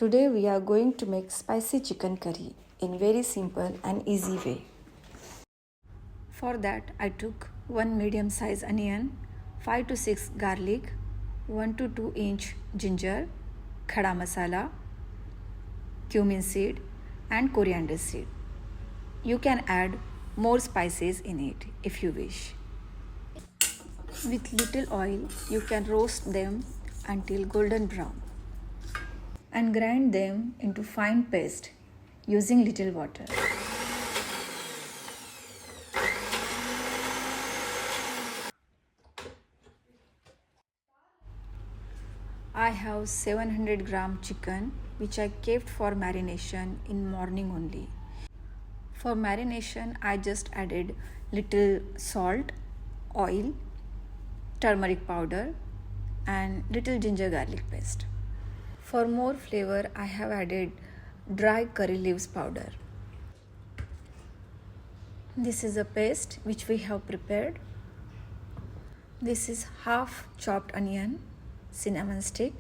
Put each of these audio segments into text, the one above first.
Today we are going to make spicy chicken curry in very simple and easy way. For that I took 1 medium size onion, 5 to 6 garlic, 1 to 2 inch ginger, khada masala, cumin seed and coriander seed. You can add more spices in it if you wish. With little oil, you can roast them until golden brown and grind them into fine paste using little water. I have 700 gram chicken which I kept for marination in morning only. For marination, I just added little salt, oil, turmeric powder and little ginger garlic paste. For more flavor, I have added dry curry leaves powder. This is a paste which we have prepared. This is half chopped onion, cinnamon stick,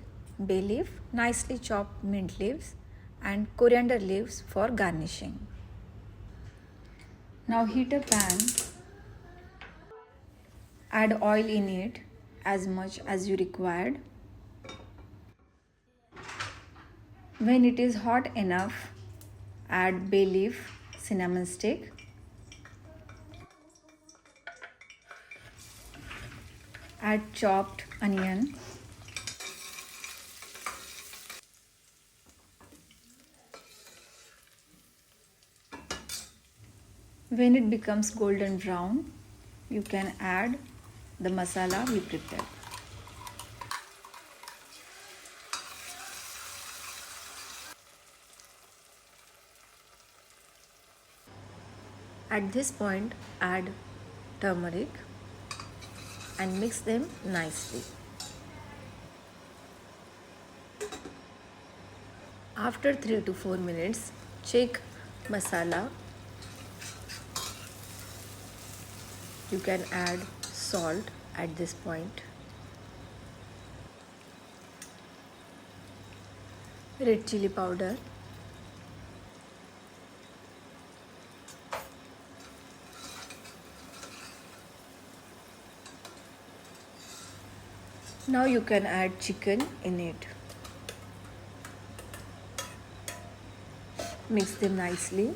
bay leaf, nicely chopped mint leaves and coriander leaves for garnishing. Now heat a pan, add oil in it as much as you required. When it is hot enough, add bay leaf, cinnamon stick, add chopped onion, when it becomes golden brown, you can add the masala we prepared. At this point, add turmeric and mix them nicely. After 3 to 4 minutes, check masala. You can add salt at this point. Red chili powder. Now you can add chicken in it. Mix them nicely.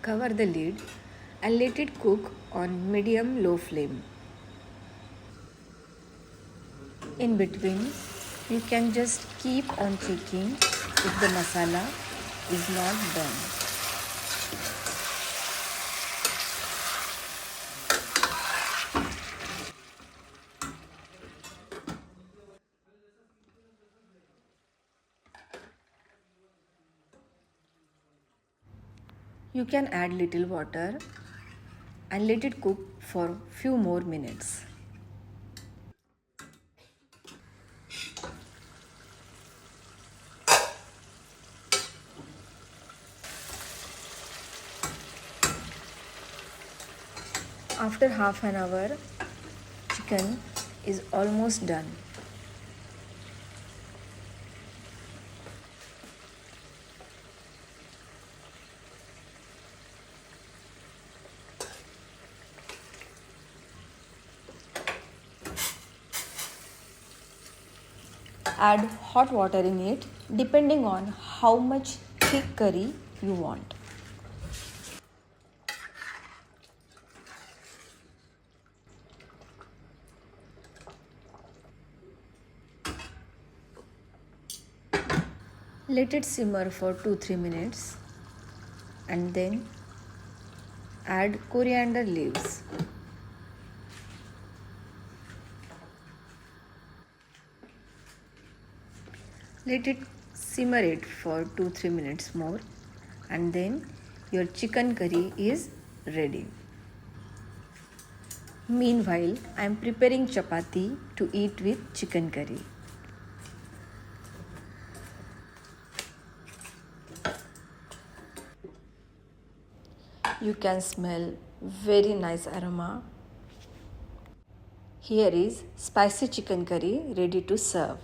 Cover the lid and let it cook on medium-low flame. In between, you can just keep on checking if the masala is not done. You can add little water and let it cook for few more minutes. After half an hour, chicken is almost done. Add hot water in it depending on how much thick curry you want. Let it simmer for 2-3 minutes and then add coriander leaves. Let it simmer it for 2-3 minutes more and then your chicken curry is ready. Meanwhile, I am preparing chapati to eat with chicken curry. You can smell very nice aroma. Here is spicy chicken curry ready to serve.